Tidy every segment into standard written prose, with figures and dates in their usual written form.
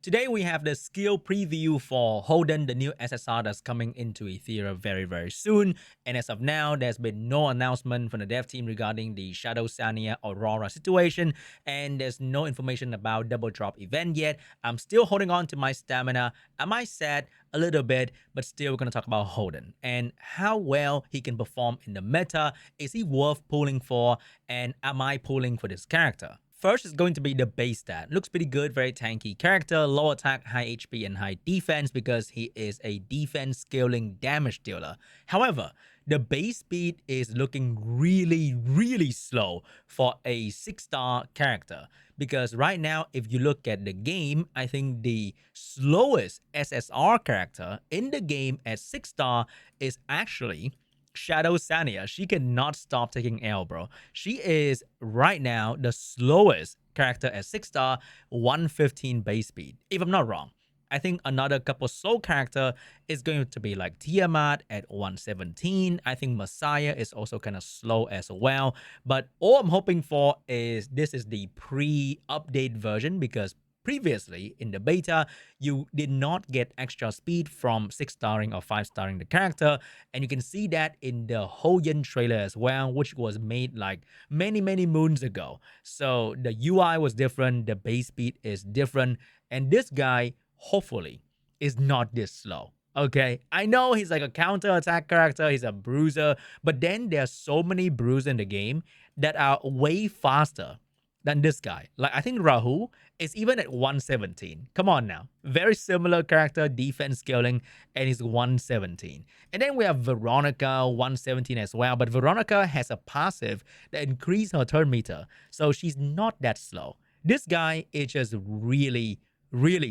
Today we have the skill preview for Holden, the new SSR that's coming into Etheria very soon. And as of now, there's been no announcement from the dev team regarding the Shadow Sania Aurora situation, and there's no information about double drop event yet. I'm still holding on to my stamina. I might sad a little bit, but still we're going to talk about Holden and how well he can perform in the meta. Is he worth pulling for, and am I pulling for this character? First is going to be the base stat. Looks pretty good, very tanky character, low attack, high HP, and high defense because he is a defense scaling damage dealer. However, the base speed is looking really slow for a 6-star character because right now, if you look at the game, I think the slowest SSR character in the game at 6-star is actually Shadow Sania. She cannot stop taking L, bro. She is right now the slowest character at 6-star, 115 base speed, if I'm not wrong. I think another couple slow character is going to be like Tiamat at 117. I think Messiah is also kind of slow as well. But all I'm hoping for is this is the pre-update version because previously in the beta, you did not get extra speed from 6-starring or 5-starring the character. And you can see that in the Holden trailer as well, which was made like many moons ago. So the UI was different, the base speed is different, and this guy hopefully is not this slow. Okay, I know he's like a counter attack character, he's a bruiser, but then there's so many bruisers in the game that are way faster than this guy. Like I think Rahul is even at 117. Come on now. Very similar character, defense scaling, and he's 117. And then we have Veronica, 117 as well. But Veronica has a passive that increases her turn meter. So she's not that slow. This guy is just really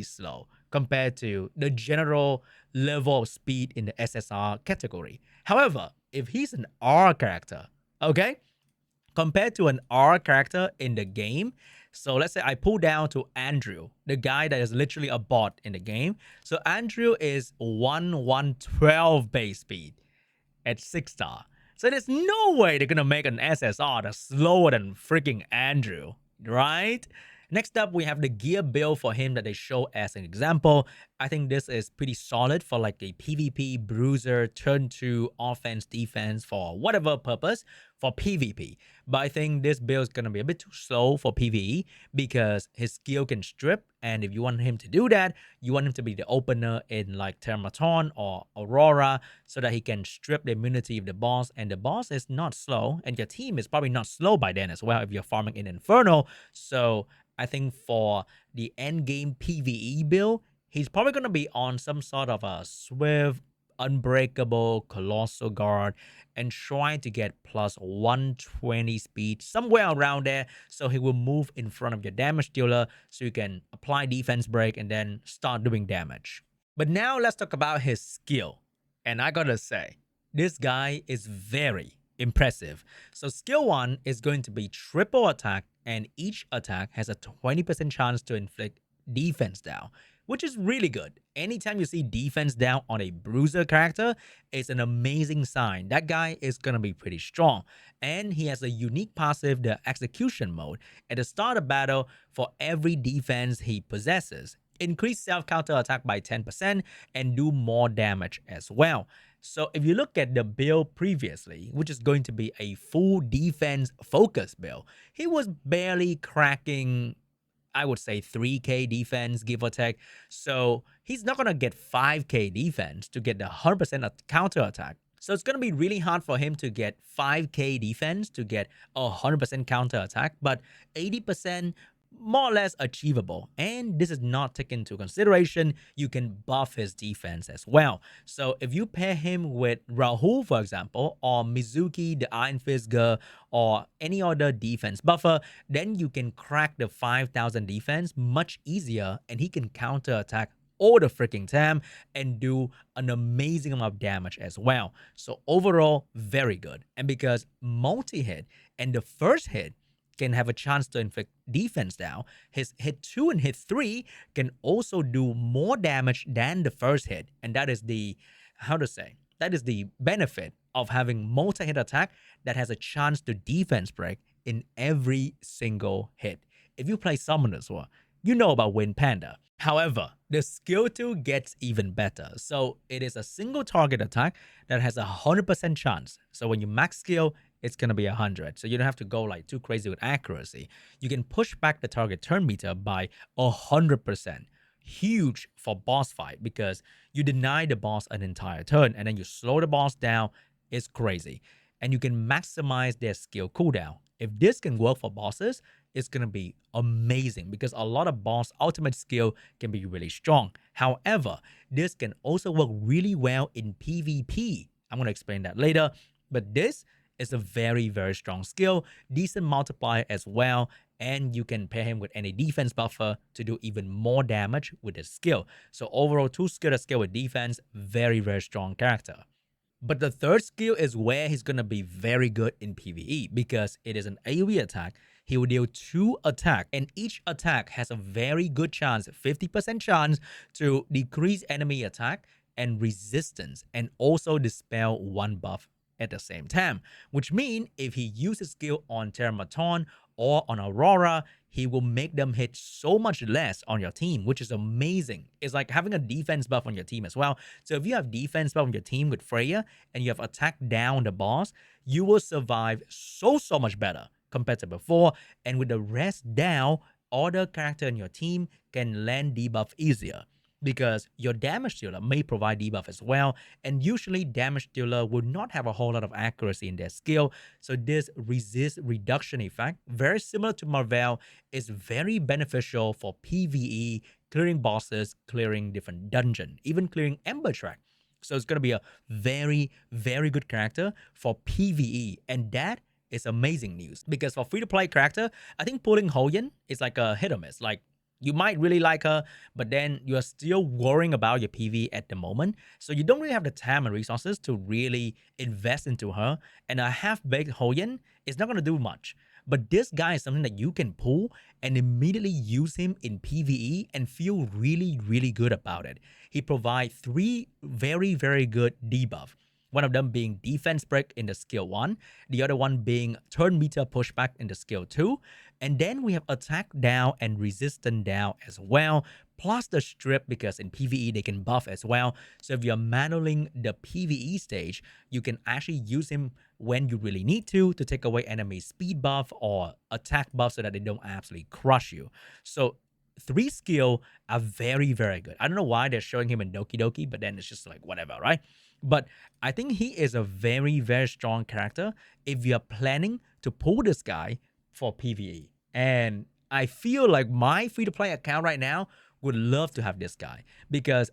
slow compared to the general level of speed in the SSR category. However, if he's an R character, okay, compared to an R character in the game. So let's say I pull down to Andrew, the guy that is literally a bot in the game. So Andrew is 112 base speed at 6-star. So there's no way they're gonna make an SSR that's slower than freaking Andrew, right? Next up, we have the gear build for him that they show as an example. I think this is pretty solid for like a PvP bruiser, turn 2 offense, defense for whatever purpose for PvP. But I think this build is going to be a bit too slow for PvE because his skill can strip. And if you want him to do that, you want him to be the opener in like Termaton or Aurora so that he can strip the immunity of the boss. And the boss is not slow. And your team is probably not slow by then as well if you're farming in Inferno. So I think for the end game PvE build, he's probably going to be on some sort of a Swift, Unbreakable, Colossal Guard, and trying to get plus 120 speed, somewhere around there, so he will move in front of your damage dealer, so you can apply defense break and then start doing damage. But now let's talk about his skill. And I gotta say, this guy is very impressive. So skill 1 is going to be triple attack, and each attack has a 20% chance to inflict defense down, which is really good. Anytime you see defense down on a bruiser character, it's an amazing sign. That guy is going to be pretty strong. And he has a unique passive, the execution mode, at the start of battle for every defense he possesses. Increase self-counter attack by 10% and do more damage as well. So if you look at the build previously, which is going to be a full defense focus build, he was barely cracking, I would say 3k defense, give or take. So he's not going to get 5k defense to get the 100% counter attack. So it's going to be really hard for him to get 5k defense to get a 100% counter attack, but 80% more or less achievable. And this is not taken into consideration. You can buff his defense as well. So if you pair him with Rahul, for example, or Mizuki, the Iron Fist girl, or any other defense buffer, then you can crack the 5,000 defense much easier, and he can counter attack all the freaking time and do an amazing amount of damage as well. So overall, very good. And because multi-hit and the first hit can have a chance to inflict defense down, his hit 2 and hit 3 can also do more damage than the first hit. And that is the, that is the benefit of having multi-hit attack that has a chance to defense break in every single hit. If you play Summoners War, you know about Wind Panda. However, the skill 2 gets even better. So it is a single target attack that has a 100% chance. So when you max skill, it's going to be 100. So you don't have to go like too crazy with accuracy. You can push back the target turn meter by 100%. Huge for boss fight because you deny the boss an entire turn and then you slow the boss down. It's crazy. And you can maximize their skill cooldown. If this can work for bosses, it's going to be amazing because a lot of boss ultimate skill can be really strong. However, this can also work really well in PvP. I'm going to explain that later, but this is a very, very strong skill, decent multiplier as well, and you can pair him with any defense buffer to do even more damage with this skill. So overall, 2 skill that scale with defense, very, very strong character. But the third skill is where he's going to be very good in PvE because it is an AoE attack. He will deal 2 attacks and each attack has a very good chance, 50% chance to decrease enemy attack and resistance and also dispel 1 buff at the same time. Which means if he uses skill on Termaton or on Aurora, he will make them hit so much less on your team, which is amazing. It's like having a defense buff on your team as well. So if you have defense buff on your team with Freya and you have attack down the boss, you will survive so much better compared to before. And with the rest down, other character in your team can land debuff easier because your damage dealer may provide debuff as well, and usually damage dealer will not have a whole lot of accuracy in their skill, so this resist reduction effect, very similar to Marvel, is very beneficial for PvE, clearing bosses, clearing different dungeon, even clearing Ember Track. So it's going to be a very, very good character for PvE, and that is amazing news because for free-to-play character, I think pulling Holden is like a hit or miss. Like, you might really like her, but then you're still worrying about your PV at the moment. So you don't really have the time and resources to really invest into her. And a half-baked Holden is not going to do much. But this guy is something that you can pull and immediately use him in PvE and feel really, really good about it. He provides 3 very, very good debuff. One of them being defense break in the skill 1, the other one being turn meter pushback in the skill 2, and then we have attack down and resistance down as well, plus the strip because in PvE they can buff as well. So if you're manualing the PvE stage, you can actually use him when you really need to take away enemy speed buff or attack buff so that they don't absolutely crush you. So 3 skill are very, very good. I don't know why they're showing him in Doki Doki, but then it's just like whatever, right? But I think he is a very, very strong character if you're planning to pull this guy for PvE. And I feel like my free-to-play account right now would love to have this guy because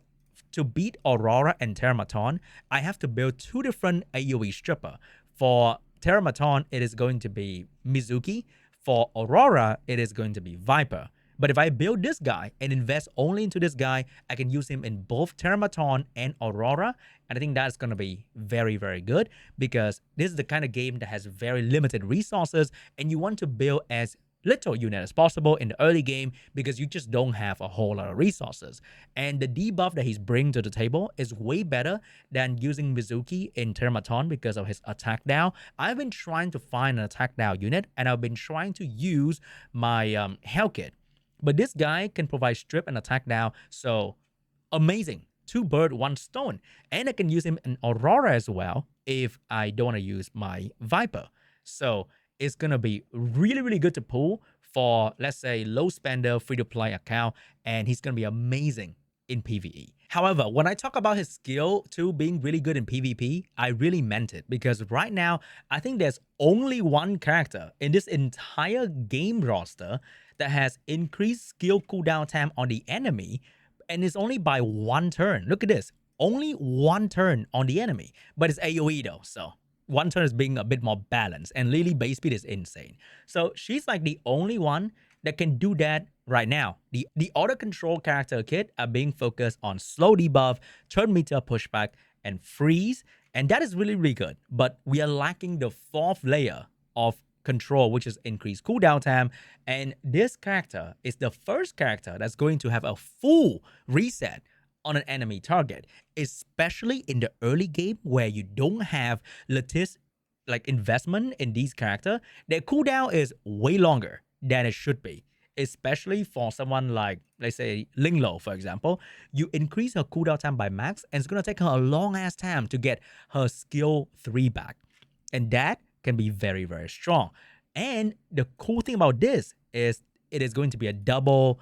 to beat Aurora and Termaton, I have to build 2 different AoE stripper. For Termaton, it is going to be Mizuki. For Aurora, it is going to be Viper. But if I build this guy and invest only into this guy, I can use him in both Termaton and Aurora. And I think that's going to be very, very good because this is the kind of game that has very limited resources and you want to build as little unit as possible in the early game because you just don't have a whole lot of resources. And the debuff that he's bringing to the table is way better than using Mizuki in Termaton because of his attack down. I've been trying to find an attack down unit and I've been trying to use my Hell Kit. But this guy can provide strip and attack down, so amazing. 2 birds, 1 stone. And I can use him in Aurora as well if I don't want to use my Viper. So it's going to be really, really good to pull for, let's say, low spender, free-to-play account. And he's going to be amazing in PvE. However, when I talk about his skill 2 being really good in PvP, I really meant it because right now, I think there's only 1 character in this entire game roster that has increased skill cooldown time on the enemy, and it's only by 1 turn. Look at this. Only 1 turn on the enemy, but it's AoE though, so 1 turn is being a bit more balanced, and Lily base speed is insane. So she's like the only one that can do that right now. The auto control character kit are being focused on slow debuff, turn meter pushback, and freeze, and that is really, really good. But we are lacking the 4th layer of control, which is increased cooldown time, and this character is the first character that's going to have a full reset on an enemy target, especially in the early game where you don't have lattice like investment in these characters. Their cooldown is way longer than it should be, especially for someone like, let's say, Linglo, for example. You increase her cooldown time by max, and it's gonna take her a long ass time to get her skill 3 back. And that can be very, very strong. And the cool thing about this is it is going to be a double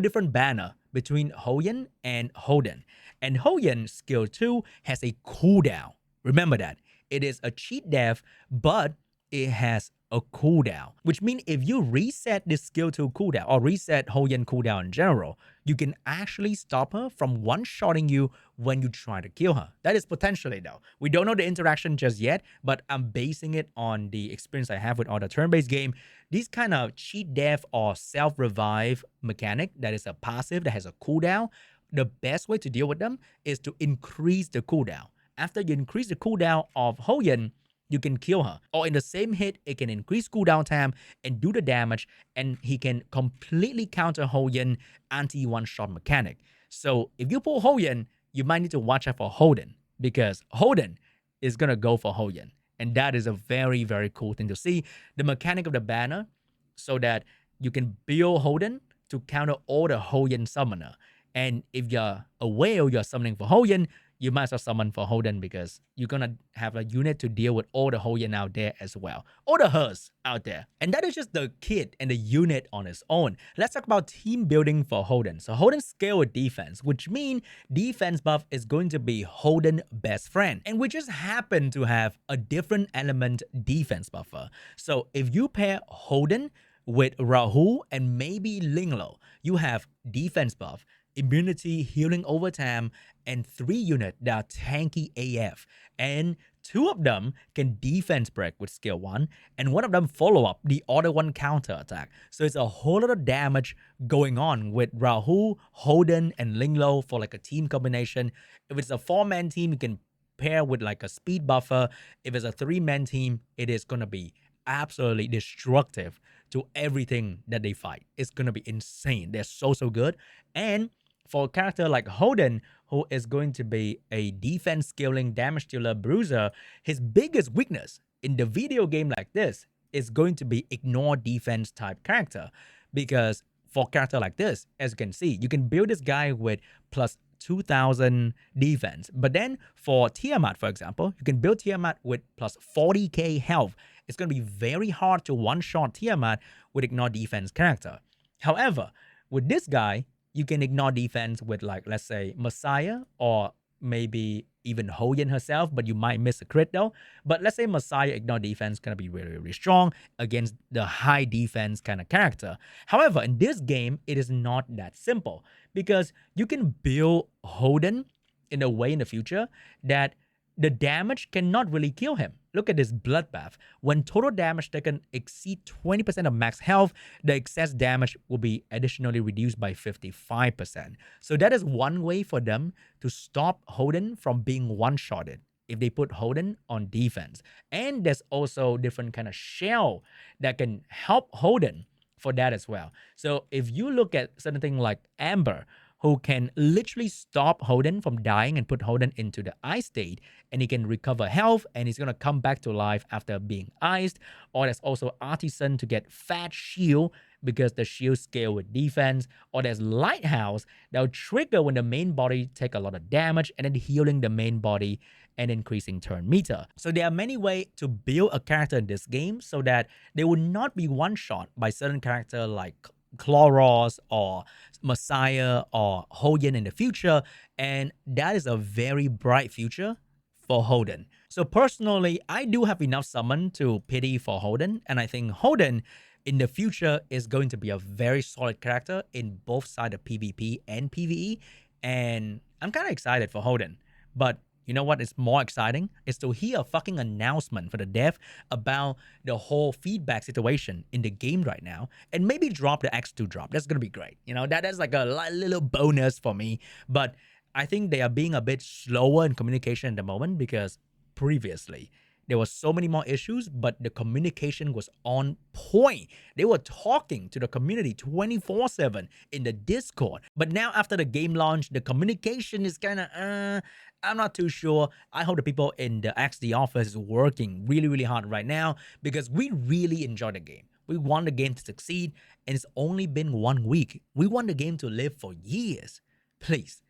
different banner between Hoyen and Holden. And Hoyen's skill 2 has a cooldown. Remember that. It is a cheat death, but it has a cooldown, which means if you reset this skill 2 cooldown or reset Hoyen cooldown in general, you can actually stop her from one-shotting you when you try to kill her. That is potentially, though. We don't know the interaction just yet, but I'm basing it on the experience I have with other turn-based game. These kind of cheat death or self-revive mechanic that is a passive that has a cooldown, the best way to deal with them is to increase the cooldown. After you increase the cooldown of Hoyen, you can kill her. Or in the same hit, it can increase cooldown time and do the damage, and he can completely counter Hoyen anti-one-shot mechanic. So if you pull Hoyen, you might need to watch out for Holden, because Holden is gonna go for Hoyen. And that is a very, very cool thing to see. The mechanic of the banner, so that you can build Holden to counter all the Hoyen summoner. And if you're a whale, you're summoning for Hoyen, you might as well summon for Holden, because you're gonna have a unit to deal with all the Hoyen out there as well. All the hers out there. And that is just the kit and the unit on its own. Let's talk about team building for Holden. So Holden scale with defense, which means defense buff is going to be Holden best friend. And we just happen to have a different element defense buffer. So if you pair Holden with Rahul and maybe Linglo, you have defense buff, immunity, healing over time, and 3 units that are tanky AF. And 2 of them can defense break with skill 1, and 1 of them follow up the other one counter attack. So it's a whole lot of damage going on with Rahul, Holden, and Linglo for like a team combination. If it's a 4-man team, you can pair with like a speed buffer. If it's a 3-man team, it is gonna be absolutely destructive to everything that they fight. It's gonna be insane. They're so good. And for a character like Holden, who is going to be a defense scaling damage dealer bruiser, his biggest weakness in the video game like this is going to be ignore defense type character. Because for a character like this, as you can see, you can build this guy with plus 2000 defense. But then for Tiamat, for example, you can build Tiamat with plus 40k health. It's going to be very hard to one-shot Tiamat with ignore defense character. However, with this guy, you can ignore defense with, like, let's say Messiah, or maybe even Hoyen herself, but you might miss a crit though. But let's say Messiah ignore defense gonna be really, really strong against the high defense kind of character. However, in this game, it is not that simple, because you can build Holden in a way in the future that the damage cannot really kill him. Look at this bloodbath. When total damage taken exceed 20% of max health, the excess damage will be additionally reduced by 55%. So that is one way for them to stop Holden from being one-shotted if they put Holden on defense. And there's also different kind of shell that can help Holden for that as well. So if you look at something like Amber, who can literally stop Holden from dying and put Holden into the ice state, and he can recover health, and he's going to come back to life after being iced. Or there's also Artisan to get fat shield, because the shield scale with defense. Or there's Lighthouse that will trigger when the main body take a lot of damage, and then healing the main body and increasing turn meter. So there are many ways to build a character in this game so that they will not be one-shot by certain character like Chloros or Messiah or Hoyen in the future, and that is a very bright future for Holden. So personally, I do have enough summon to pity for Holden, and I think Holden in the future is going to be a very solid character in both sides of PvP and PvE, and I'm kind of excited for Holden. But you know what is more exciting? Is to hear a fucking announcement for the dev about the whole feedback situation in the game right now, and maybe drop the X2 drop. That's gonna be great. You know, that's like a little bonus for me. But I think they are being a bit slower in communication at the moment, because previously there was so many more issues, but the communication was on point. They were talking to the community 24/7 in the Discord. But now after the game launch, the communication is kind of, I'm not too sure. I hope the people in the XD office is working really, really hard right now, because we really enjoy the game. We want the game to succeed, and it's only been 1 week. We want the game to live for years. Please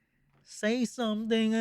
say something.